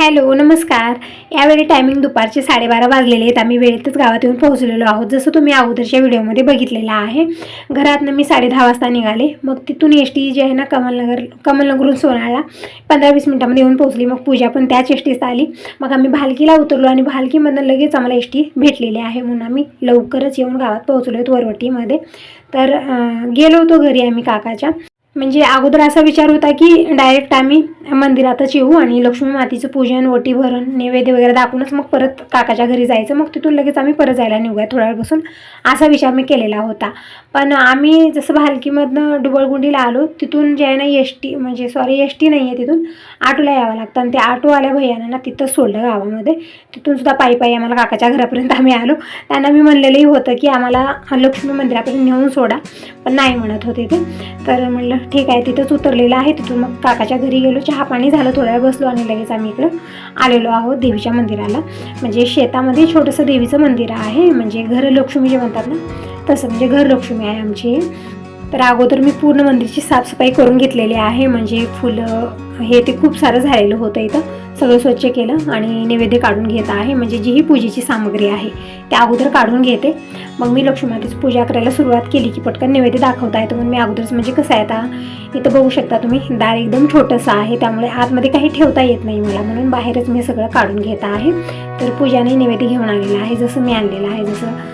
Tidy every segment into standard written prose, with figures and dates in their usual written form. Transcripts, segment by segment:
Hello नमस्कार. यावेळी timing दुपारचे 12:30 वाजलेले आहेत. आम्ही वेळेतच गावात येऊन पोहोचलेलो आहोत. जसं तुम्ही अगोदरच्या व्हिडिओमध्ये बघितलेलं आहे. घरातनं मी 10:30 वाजता निघाले. मग तिथून एस टी जी आहे ना कमलनगरहून सोनाळला 15-20 मिनिटांमध्ये येऊन पोहोचली. मग पूजा पण त्याच एस टीत आली. मग आम्ही भालकीला उतरलो आणि भालकीमधून लगेच आम्हाला एस टी भेटलेली आहे म्हणून आम्ही लवकरच येऊन गावात पोहोचलो आहेत वरवटीमध्ये. तर गेलो होतो घरी आम्ही काकाच्या. म्हणजे अगोदर असा विचार होता की डायरेक्ट आम्ही मंदिरातच येऊ आणि लक्ष्मी मातेचं पूजन ओटी भरण नैवेद्य वगैरे दाखवूनच मग परत काकाच्या घरी जायचं. मग तिथून लगेच आम्ही परत जायला निघूया थोडा वेळ बसून असा विचार मी केलेला होता. पण आम्ही जसं भालकीमधनं डुबळगुंडीला आलो तिथून जे आहे ना एस टी नाही आहे, तिथून ऑटोला यावं लागतं. आणि ते ऑटोवाल्या भैयानं ना तिथं सोडलं गावामध्ये. तिथून सुद्धा पायी आम्हाला काकाच्या घरापर्यंत आम्ही आलो. त्यांना मी म्हणलेलंही होतं की आम्हाला लक्ष्मी मंदिरापर्यंत नेऊन सोडा, पण नाही म्हणत होते ते. तर म्हणलं ठीक आहे, तिथंच उतरलेलं आहे. तिथून मग काकाच्या घरी गेलो, चहा पाणी झालं, थोड्या वेळ बसलो आणि लगेच आम्ही इकडं आलेलो आहोत देवीच्या मंदिराला. म्हणजे शेतामध्ये छोटंसं देवीचं मंदिर आहे, म्हणजे घरलक्ष्मी जे म्हणतात ना तसं, म्हणजे घरलक्ष्मी आहे आमची. तर अगोदर मी पूर्ण मंदिरची साफसफाई करून घेतलेली आहे. म्हणजे फुलं हे ते खूप सारं झालेलं होतं, इथं सगळं स्वच्छ केलं आणि नैवेद्य काढून घेत आहे. म्हणजे जी ही पूजेची सामग्री आहे त्या अगोदर काढून घेते. मग मी लक्ष्मी मातेची पूजा करायला सुरुवात केली की पटकन नैवेद्य दाखवता येतो. म्हणून मी अगोदरच, म्हणजे कसं आहे आता इथं बघू शकता तुम्ही, दार एकदम छोटंसं आहे त्यामुळे आतमध्ये काही ठेवता येत नाही मला, म्हणून बाहेरच मी सगळं काढून घेत आहे. तर पूजाने नैवेद्य घेऊन आलेला आहे, जसं मी आणलेलं आहे. जसं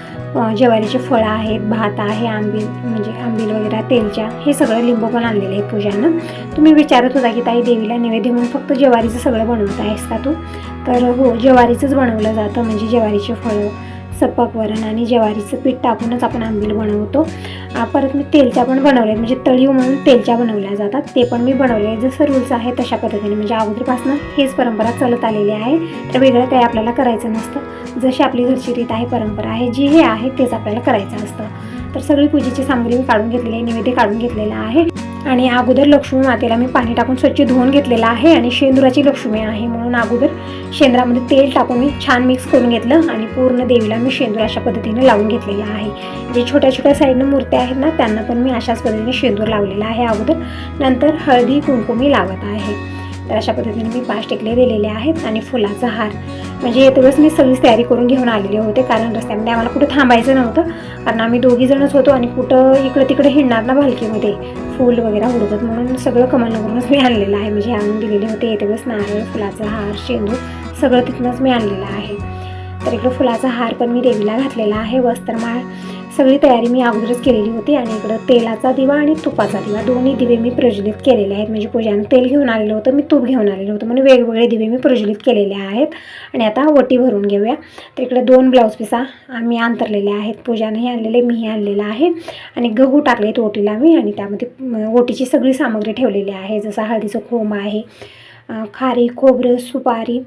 ज्वारीचे फळं आहेत, भात आहे, आंबील वगैरे, तेलच्या, हे सगळं लिंबू पण आणलेलं आहे पूजानं. तुम्ही विचारत होता की ताई देवीला नैवेद्य म्हणून फक्त ज्वारीचं सगळं बनवत आहेस का तू? तर हो, ज्वारीचंच बनवलं जातं. म्हणजे ज्वारीचे फळं, सपक वरण आणि ज्वारीचं पीठ टाकूनच आपण आंबील बनवतो. परत मी तेलच्या पण बनवल्या, म्हणजे तळीव म्हणून तेलच्या बनवल्या जातात, ते पण मी बनवले. जसं रूल्स आहे तशा पद्धतीने, म्हणजे अगोदरपासून हेच परंपरा चालत आलेली आहे. तर वेगळं काही आपल्याला करायचं नसतं. जशी आपली घरची रीत आहे, परंपरा आहे, जी हे आहे तेच आपल्याला करायचं असतं. तर सगळी पूजेची सामग्री मी काढून घेतलेली आहे, नैवेद्य काढून घेतलेला आहे. आणि अगोदर लक्ष्मी मातेला मी पाणी टाकून स्वच्छ धुवून घेतलेलं आहे. आणि शेंदुराची लक्ष्मी आहे म्हणून अगोदर शेंद्रामध्ये तेल टाकून मी छान मिक्स करून घेतलं आणि पूर्ण देवीला मी शेंदूर अशा पद्धतीने लावून घेतलेला आहे. जे छोट्या छोट्या साईडनं मूर्त्या आहेत ना त्यांना पण मी अशाच पद्धतीने शेंदूर लावलेला आहे अगोदर. नंतर हळदी कुंकू मी लावत आहे. तर अशा पद्धतीने मी 5 टिकले दिलेले आहेत आणि फुलाचा हार. म्हणजे येतेवेळेस मी सगळीच तयारी करून घेऊन आलेले होते, कारण रस्त्यामध्ये आम्हाला कुठं थांबायचं नव्हतं. कारण आम्ही 2 जणच होतो आणि कुठं इकडं तिकडे हिंडणार ना भालकीमध्ये फूल वगैरे हुडकत, म्हणून सगळं कमलनगरहूनच मी आणलेलं आहे. म्हणजे आणून दिलेले होते येतेवेळेस नारळ, फुलाचा हार, शेंदूर सगळं तिथूनच मी आणलेलं आहे. तर इकडं फुलाचा हार पण मी देवीला घातलेला आहे. वस्त्रमाळ सगळी तयारी मी अगोदरच केलेली होती. आणि इकडं तेलाचा दिवा आणि तुपाचा दिवा दोन्ही दिवे मी प्रज्वलित केलेले आहेत. म्हणजे पूजानं तेल घेऊन आलेलं होतं, मी तूप घेऊन आलेलं होतं, म्हणून वेगवेगळे दिवे मी प्रज्वलित केलेले आहेत. आणि आता वटी भरून घेऊया. तर इकडे 2 ब्लाऊज पिसा आम्ही अंतरलेले आहेत. पूजानंही आणलेले, मीही आणलेलं आहे. आणि गहू टाकलेत ओटीला मी, आणि त्यामध्ये ओटीची सगळी सामग्री ठेवलेली आहे. जसं हळदीचं खोम आहे, खारी, खोबरं, सुपारी,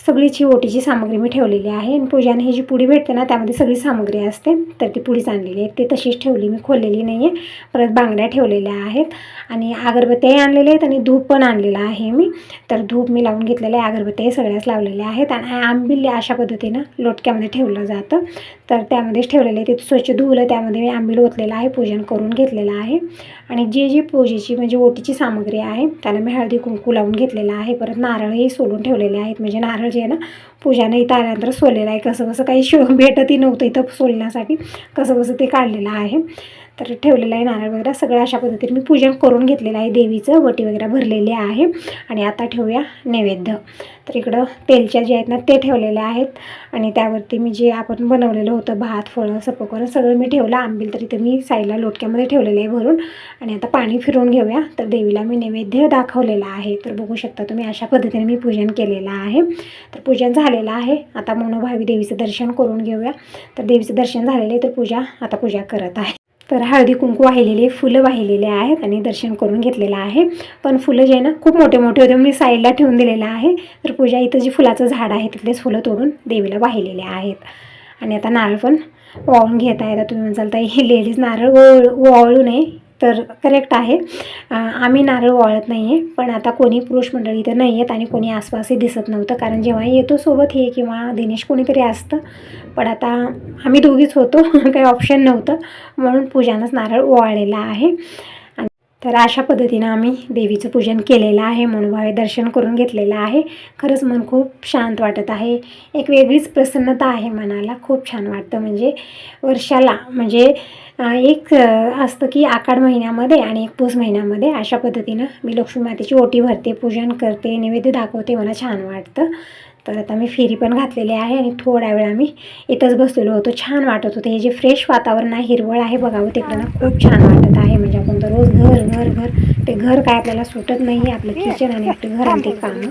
सगळीची ओटीची सामग्री मी ठेवलेली आहे. आणि पूजाने ही जी पुडी भेटते ना त्यामध्ये सगळी सामग्री असते, तर ती पुडीच आणलेली आहे, ती तशीच ठेवली, मी खोललेली नाही आहे. परत बांगड्या ठेवलेल्या आहेत आणि अगरबत्त्याही आणलेल्या आहेत आणि धूप पण आणलेला आहे मी. तर धूप मी लावून घेतलेलं आहे, अगरबत्त्याही सगळ्याच लावलेल्या आहेत. आणि आंबील अशा पद्धतीनं लोटक्यामध्ये ठेवलं जातं, तर त्यामध्येच ठेवलेलं आहे. ते स्वच्छ धुवलं, त्यामध्ये मी आंबील ओतलेलं आहे, पूजन करून घेतलेलं आहे. आणि जी पूजेची म्हणजे ओटीची सामग्री आहे त्याला मी हळदी कुंकू लावून घेतलेलं आहे. परत नारळही सोलून ठेवलेले आहेत. म्हणजे नारळ जे आहे ना पूजानं इथं आल्यानंतर सोललेलं आहे. कसं काही भेटतही नव्हतं इथं सोलण्यासाठी, कसं ते काढलेलं आहे. तर ठेवलेलं आहे नारळ वगैरे सगळं अशा पद्धतीने मी पूजन करून घेतलेलं आहे देवीचं. वटी वगैरे भरलेली आहे. आणि आता ठेवूया नैवेद्य. तर इकडं तेलच्या जे आहेत ना ते ठेवलेले आहेत. आणि त्यावरती मी जे आपण बनवलेलं होतं भात, फळं, सपकवरण सगळं मी ठेवलं. आंबील तर इथं मी साईडला लोटक्यामध्ये ठेवलेलं आहे भरून. आणि आता पाणी फिरवून घेऊया. तर देवीला मी नैवेद्य दाखवलेला आहे. तर बघू शकता तुम्ही अशा पद्धतीने मी पूजन केलेलं आहे. तर पूजन झालेलं आहे. आता मनोभावी देवीचं दर्शन करून घेऊया. तर देवीचं दर्शन झालेलं आहे, तर आता पूजा करत आहे. तर हळदी कुंकू वाहिलेले, फुलं वाहिलेले आहेत आणि दर्शन करून घेतलेलं आहे. पण फुलं जे आहे ना खूप मोठे मोठे होते, मी साईडला ठेवून दिलेलं आहे. तर पूजा इथं जी फुलाचं झाड आहे तिथलेच फुलं तोडून देवीला वाहिलेले आहेत. आणि आता नारळ पण वाळून घेत आहे. आता तुम्ही म्हणाल तर हे लेडीज नारळ वाळू नये, तर करेक्ट आहे, आम्ही नारळ वाळत नाही आहे. पण आता कोणी पुरुष मंडळी इथं नाही आहेत आणि कोणी आसपासही दिसत नव्हतं, कारण जेव्हा येतो सोबत हे किंवा दिनेश कोणीतरी असतं. पण आता आम्ही दोघीच होतो काही ऑप्शन नव्हतं, म्हणून पूजानंच नारळ वाळलेला आहे. तर अशा पद्धतीनं आम्ही देवीचं पूजन केलेलं आहे, मनोभावे दर्शन करून घेतलेलं आहे. खरंच मन खूप शांत वाटत आहे. एक वेगळीच प्रसन्नता आहे मनाला, खूप छान वाटतं. म्हणजे वर्षाला म्हणजे एक असतं की आषाढ महिन्यामध्ये आणि एक पूस महिन्यामध्ये अशा पद्धतीनं मी लक्ष्मी मातेची ओटी भरते, पूजन करते, नैवेद्य दाखवते, मला छान वाटतं. तर आता मी फेरी पण घातलेली आहे आणि थोडा वेळ आम्ही इथंच बसलेलो होतो. छान वाटत होतं. हे जे फ्रेश वातावरण आहे, हिरवळ आहे बघावं तिकडं ना, खूप छान वाटत आहे. म्हणजे आपण दररोज घर घर घर ते घर काय आपल्याला सुटत नाही, आपलं किचन आणि आपले घर आणि ते कामं.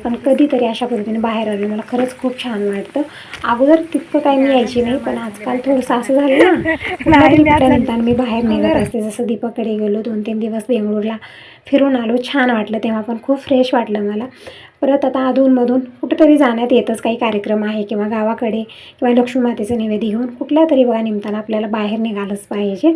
पण कधीतरी अशा पद्धतीने बाहेर आलो मला खरंच खूप छान वाटतं. अगोदर तितकं काही मी यायची नाही, पण आजकाल थोडंसं असं झालं ना, कुठल्या तरी निमित्तानं मी बाहेर निघत असते. जसं दीपाकडे गेलो, 2-3 दिवस बेंगळूरला फिरून आलो, छान वाटलं. तेव्हा पण खूप फ्रेश वाटलं मला. परत आता अधूनमधून कुठेतरी जाण्यात येतच, काही कार्यक्रम आहे किंवा गावाकडे किंवा लक्ष्मी मातेचं नैवेद्य घेऊन कुठल्या तरी बघा निमित्तानं आपल्याला बाहेर निघालंच पाहिजे.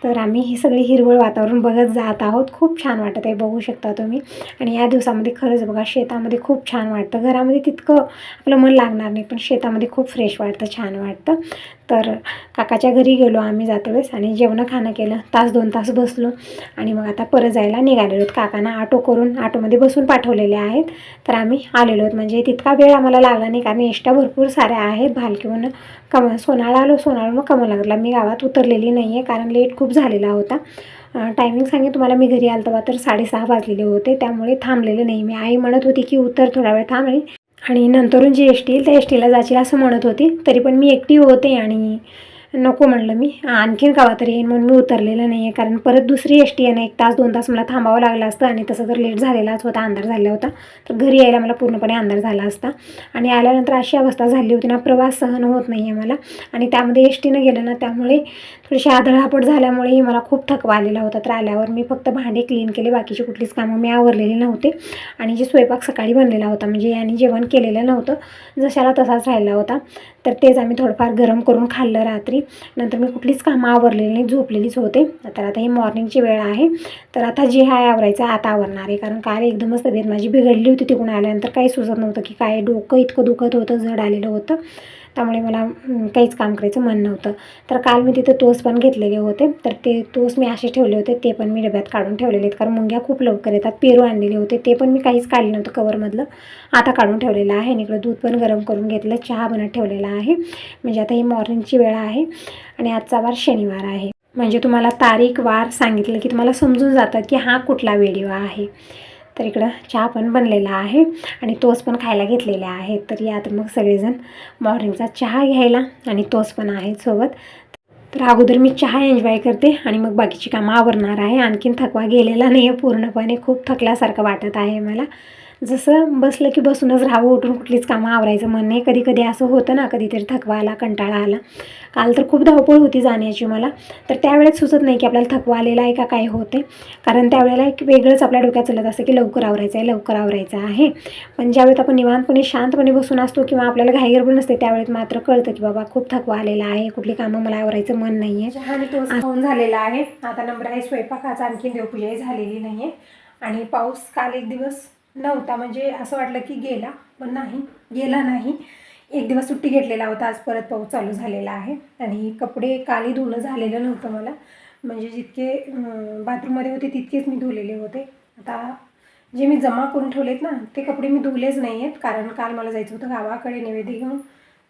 तर आम्ही हे सगळे हिरवळ वातावरण बघत जात आहोत. खूप छान वाटत आहे, बघू शकता तुम्ही. आणि या दिवसामध्ये खरंच बघा शेतामध्ये खूप छान वाटतं. घरामध्ये तितकं आपलं मन लागणार नाही, पण शेतामध्ये खूप फ्रेश वाटतं, छान वाटतं. तर काकाच्या घरी गेलो आम्ही जाते वेळेस आणि जेवण खाणं केलं, 1-2 तास बसलो आणि मग आता परत जायला निघालेलो आहोत. काकांना ऑटो करून ऑटोमध्ये बसून पाठवलेले आहेत. तर आम्ही आलेलो आहोत. म्हणजे तितका वेळ आम्हाला लागला नाही, कारण एसट्या भरपूर साऱ्या आहेत. भालकीहून सोनाळा आलो, सोनाळा कमलागरला. मी गावात उतरलेली नाही आहे, कारण लेट खूप झालेला होता. टायमिंग सांगेन तुम्हाला, मी घरी आलो तेव्हा तर 6:30 वाजलेले होते, त्यामुळे थांबलेलं नाही मी. आई म्हणत होती की उतर थोडा वेळ थांब आणि नंतरून जी एस टी येईल त्या एस टीला जायची असं म्हणत होती. तरी पण मी एकटी होते आणि नको म्हणलं मी, आणखीन गावात तरी येईन म्हणून मी उतरलेलं नाही आहे. कारण परत दुसरी एस टी येणं 1 तास 2 तास मला थांबावं लागलं असतं आणि तसं तर लेट झालेलाच होता, अंधार झाला होता. तर घरी यायला मला पूर्णपणे अंधार झाला असता आणि आल्यानंतर अशी अवस्था झाली होती ना, प्रवास सहन होत नाही आहे मला. आणि त्यामध्ये एस टीनं गेलं ना, त्यामुळे थोडीशी आदळआपट झाल्यामुळेही मला खूप थकवा आलेला होता. तर आल्यावर मी फक्त भांडे क्लीन केले, बाकीची कुठलीच कामं मी आवरलेली नव्हते. आणि जे स्वयंपाक सकाळी बनलेला होता, म्हणजे यांनी जेवण केलेलं नव्हतं, जशाला तसाच राहिला होता. तर तेच आम्ही थोडंफार गरम करून खाल्लं रात्री. नंतर मी कुठलीच कामं आवरलेली नाही, झोपलेलीच होते. तर आता ही मॉर्निंगची वेळ आहे. तर आता जे आहे आवरायचं आता आवरणार आहे, कारण काल एकदमच तब्येत माझी बिघडली होती. तिकडून आल्यानंतर काही सुचत नव्हतं की काय, डोकं इतकं दुखत होतं, जड आलेलं होतं. त्यामुळे मला काहीच काम करायचं मन नव्हतं. तर काल मी तिथं टोस्ट पण घेतलेले होते. तर ते टोस्ट मी असे ठेवले होते, ते पण मी डब्यात काढून ठेवलेले आहेत, कारण मुंग्या खूप लवकर येतात. पेरू आणलेले होते, ते पण मी काहीच काढले नव्हतं कवरमधलं, आता काढून ठेवलेलं आहे. आणि इकडं दूध पण गरम करून घेतलं, चहा बनत ठेवलेला आहे. म्हणजे आता ही मॉर्निंगची वेळ आहे आणि आजचा वार शनिवार आहे. म्हणजे तुम्हाला तारीख वार सांगितलं की तुम्हाला समजून जातं की हा कुठला व्हिडिओ आहे. तर इकडं चहा पण बनलेला आहे आणि टोस्ट पण खायला घेतलेले आहेत. तर या तर मग सगळेजण मॉर्निंगचा चहा घ्यायला आणि टोस्ट पण आहे सोबत. तर अगोदर मी चहा एन्जॉय करते आणि मग बाकीची कामं आवरणार आहे. आणखीन थकवा गेलेला नाही आहे पूर्णपणे, खूप थकल्यासारखं वाटत आहे मला. जसं बसलं की बसूनच राहावं, उठून कुठलीच कामं आवरायचं मन नाही. कधी कधी असं होतं ना, कधीतरी थकवा आला, कंटाळा आला. काल तर खूप धावपळ होती जाण्याची मला. तर त्यावेळेस सुचत नाही की आपल्याला थकवा आलेला आहे का काय होते, कारण त्यावेळेला एक वेगळंच आपल्या डोक्यात चालत असतं की लवकर आवरायचं आहे, लवकर आवरायचं आहे. पण ज्यावेळेस आपण निवांतपणे शांतपणे बसून असतो किंवा आपल्याला घाईगडबड नसते, त्यावेळेस मात्र कळतं की बाबा खूप थकवा आलेला आहे, कुठली कामं मला आवरायचं मन नाही आहे. चहा आणि टोस्ट खाऊन झालेला आहे. आता नंबर आहे स्वयंपाकाचा, आणखी देवपूजाही झालेली नाही आहे. आणि पाऊस काल एक दिवस नव्हता, म्हणजे असं वाटलं की गेला, पण नाही गेला नाही. एक दिवस सुट्टी घेतलेला होता, आज परत पाऊस चालू झालेला आहे. आणि कपडे कालही धुणं झालेलं नव्हतं मला, म्हणजे जितके बाथरूममध्ये होते तितकेच मी धुलेले होते. आता जे मी जमा करून ठेवलेत ना, ते कपडे मी धुलेच नाही आहेत, कारण काल मला जायचं होतं गावाकडे नैवेद्य घेऊन.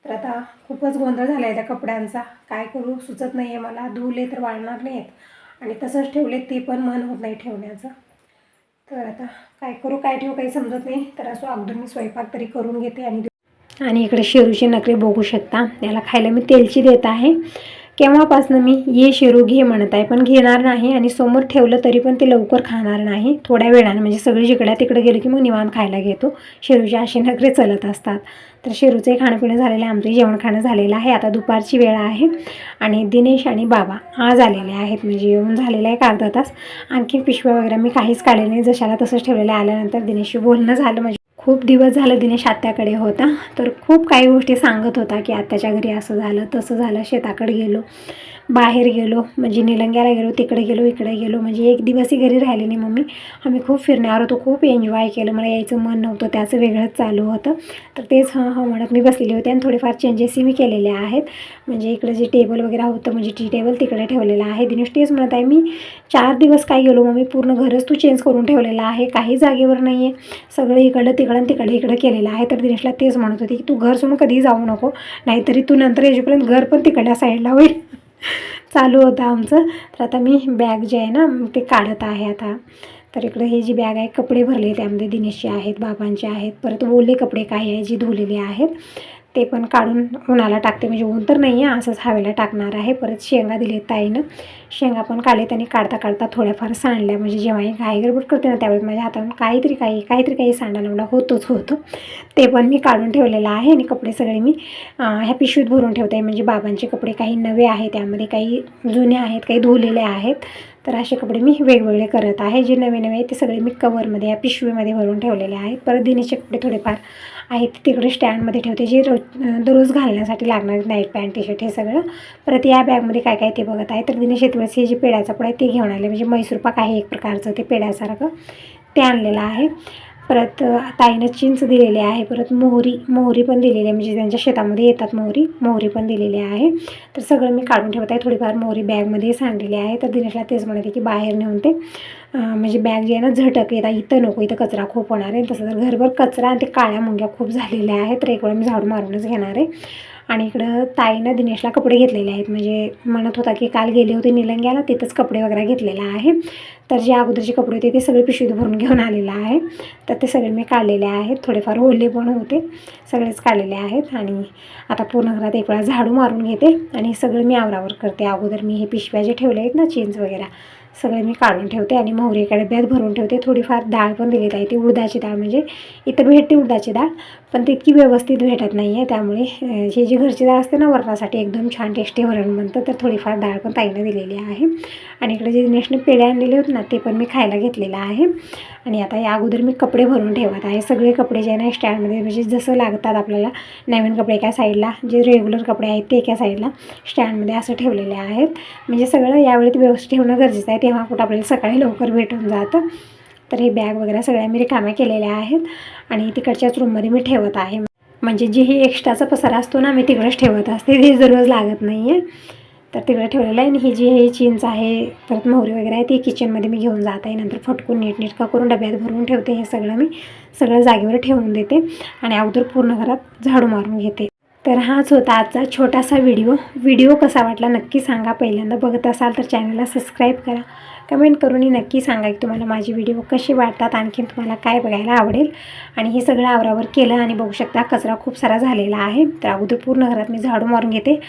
तर आता खूपच गोंधळ झाला आहे त्या कपड्यांचा, काय करू सुचत नाही आहे मला. धुले तर वाळणार नाही आहेत आणि तसंच ठेवले, ते पण मन होत नाही ठेवण्याचं. तर आता काय करू काय ठेवू काही समजत नाही. तर असं अगोदर मी स्वयंपाक तरी करून घेते. आणि इकडे शेरूचे नखरे बघू शकता, याला खायला मी तेलची देत आहे. केव्हापासनं मी ये शेरू घे म्हणत आहे, पण घेणार नाही. आणि समोर ठेवलं तरी पण ते लवकर खाणार नाही, थोड्या वेळानं. म्हणजे सगळी जिकडे तिकडे गेलं की मग निवांत खायला घेतो. शेरूचे असे नखरे चलत असतात. तर शेरूचंही खाणंपिणं झालेलं आहे, आमचंही जेवण खाणं झालेलं आहे. आता दुपारची वेळ आहे आणि दिनेश आणि बाबा आज आलेले आहेत, म्हणजे येऊन झालेलं आहे अर्धा तास. आणखी पिशव्या वगैरे मी काहीच काढले नाही, जशाला तसंच ठेवलेलं आहे. आल्यानंतर दिनेशशी बोलणं झालं. म्हणजे खूप दिवस झालं दिनेश आत्याकडे होता, तर खूप काही गोष्टी सांगत होता की आत्याच्या घरी असं झालं तसं झालं, शेताकडे गेलो. बाहेर गेलो, म्हणजे निलंग्याला गेलो, तिकडे गेलो, इकडे गेलो, म्हणजे एक दिवसही घरी राहिले नाही मम्मी. आम्ही खूप फिरण्यावर होतो, खूप एन्जॉय केलं. मला यायचं मन नव्हतं, त्याचं वेगळंच चालू होतं. तर तेच म्हणत मी बसलेली होते आणि थोडेफार चेंजेसही मी केलेले आहेत. म्हणजे इकडे जे टेबल वगैरे होतं, म्हणजे टी टेबल तिकडे ठेवलेलं आहे. दिनेश तेच म्हणत आहे, मी 4 दिवस काय गेलो मम्मी, पूर्ण घरच तू चेंज करून ठेवलेलं आहे, काही जागेवर नाही आहे, सगळं इकडं तिकडं तिकडे इकडं केलेलं आहे. तर दिनेशला तेच म्हणत होती की तू घर सोडून कधीही जाऊ नको, नाहीतरी तू नंतर येईपर्यंत घर पण तिकडल्या साईडला होईल. चालू होतं आमचं. तर आता मी बॅग जे आहे ना ते काढत आहे आता. तर इकडे ही जी बॅग आहे, कपडे भरले, त्यामध्ये दिनेशचे आहेत, बाबांचे आहेत, परत ओले कपडे काही आहे जी धुलेले आहेत ते पण काढून उन्हाला टाकते. म्हणजे ऊन तर नाही आहे, असंच हवेला टाकणार आहे. परत शेंगा दिले ताईनं, शेंगा पण काढले. त्यांनी काढता काढता थोड्याफार सांडल्या. म्हणजे जेव्हाही घाई गडबड करते ना त्यावेळेस माझ्या हातातून काहीतरी सांडायला मला होतं. ते पण मी काढून ठेवलेलं आहे. आणि कपडे सगळे मी ह्या पिशवीत भरून ठेवते आहे. म्हणजे बाबांचे कपडे काही नवे आहेत, त्यामध्ये काही जुने आहेत, काही धुलेले आहेत. तर असे कपडे मी वेगवेगळे करत आहे. जे नवे आहेत ते सगळे मी कवरमध्ये, या पिशवीमध्ये भरून ठेवलेले आहेत. परत दिनेशचे कपडे थोडेफार आहेत तिकडे स्टँडमध्ये ठेवते, जे दररोज घालण्यासाठी लागणार नाईट पॅन्ट, टी शर्ट हे सगळं. परत या बॅगमध्ये काय काय ते बघत आहे. तर दिनेश शेतवेळेस हे जे पेड्याचं पुढं आहे ते घेऊन आले. म्हणजे मैसूर पाक आहे एक प्रकारचं, ते पेड्यासारखं ते आणलेलं आहे. परत ताईनं चिंच दिलेली आहे. परत मोहरी पण दिलेली आहे, म्हणजे त्यांच्या शेतामध्ये येतात मोहरी पण दिलेली आहे. तर सगळं मी काढून ठेवत आहे. थोडीफार मोहरी बॅगमध्ये सांडलेली आहे. तर दिनेशला तेच म्हणते की बाहेर नेऊन ते म्हणजे बॅग जी आहे ना झटक येतात, इथं नको, इथं कचरा खूप होणार आहे. तसं तर घरभर कचरा आणि ते काळ्या मुंग्या खूप झालेल्या आहेत. तर एक वेळा मी झाडू मारूनच घेणार आहे. आणि इकडं ताईनं दिनेशला कपडे घेतलेले आहेत. म्हणजे म्हणत होता की काल गेले होते निलंग्याला, तिथंच कपडे वगैरे घेतलेला आहे. तर जे अगोदरचे कपडे होते ते सगळे पिशवीत भरून घेऊन आलेलं आहे. तर ते सगळे मी काढलेले आहेत. थोडेफार ओले पण होते, सगळेच काढलेले आहेत. आणि आता पूर्ण घरात एक वेळा झाडू मारून घेते आणि सगळं मी आवरावर करते. अगोदर मी हे पिशव्या जे ठेवले आहेत ना चेंज वगैरे सगळे मी काढून ठेवते आणि मोहरी एका डब्यात भरून ठेवते. थोडीफार डाळ पण दिली आहे, ती उडदाची डाळ. म्हणजे इथं भेटते उडदाची डाळ, पण ती इतकी व्यवस्थित भेटत नाही आहे. त्यामुळे ही जी घरची डाळ असते ना वरणासाठी एकदम छान टेस्टी वरण बनतं. तर थोडीफार डाळ पण ताईनं दिलेली आहे. आणि इकडे जे दिनेशने पेढे आणलेले होते ना ते पण मी खायला घेतलेलं आहे. आणि आता या अगोदर मी कपडे भरून ठेवत आहे. सगळे कपडे जे आहे ना स्टँडमध्ये, म्हणजे जसं लागतात आपल्याला, नवीन कपडे एका साईडला, जे रेग्युलर कपडे आहेत ते एका साईडला स्टँडमध्ये असं ठेवलेले आहेत. म्हणजे सगळं यावेळी व्यवस्थित ठेवणं गरजेचं आहे, तेव्हा कुठं आपल्याला सकाळी लवकर भेटून जातं. तर हे बॅग वगैरे सगळ्या मी रिकाम्या केलेल्या आहेत आणि तिकडच्याच रूममध्ये मी ठेवत आहे. म्हणजे जे ही एक्स्ट्राचा पसारा असतो ना मी तिकडेच ठेवत असते, ते दररोज लागत नाही आहे. तर तिकडे ठेवलेलं आहे. आणि ही जी हे चिंच आहे, परत मोहरी वगैरे आहे, ती किचनमध्ये मी घेऊन जात आहे. नंतर फटकून नीटनेटका करून डब्यात भरून ठेवते. हे सगळं मी जागेवर ठेवून देते आणि अगोदर पूर्ण घरात झाडू मारून घेते. तर हाच होता आजचा छोटासा व्हिडिओ कसा वाटला नक्की सांगा. पहिल्यांदा बघत असाल तर चॅनलला सबस्क्राईब करा, कमेंट करूनही नक्की सांगा की तुम्हाला माझे व्हिडिओ कसे वाटतात, आणखीन तुम्हाला काय बघायला आवडेल. आणि हे सगळं आवरावर केलं आणि बघू शकता कचरा खूप सारा झालेला आहे. तर अगोदर पूर्ण घरात मी झाडू मारून घेते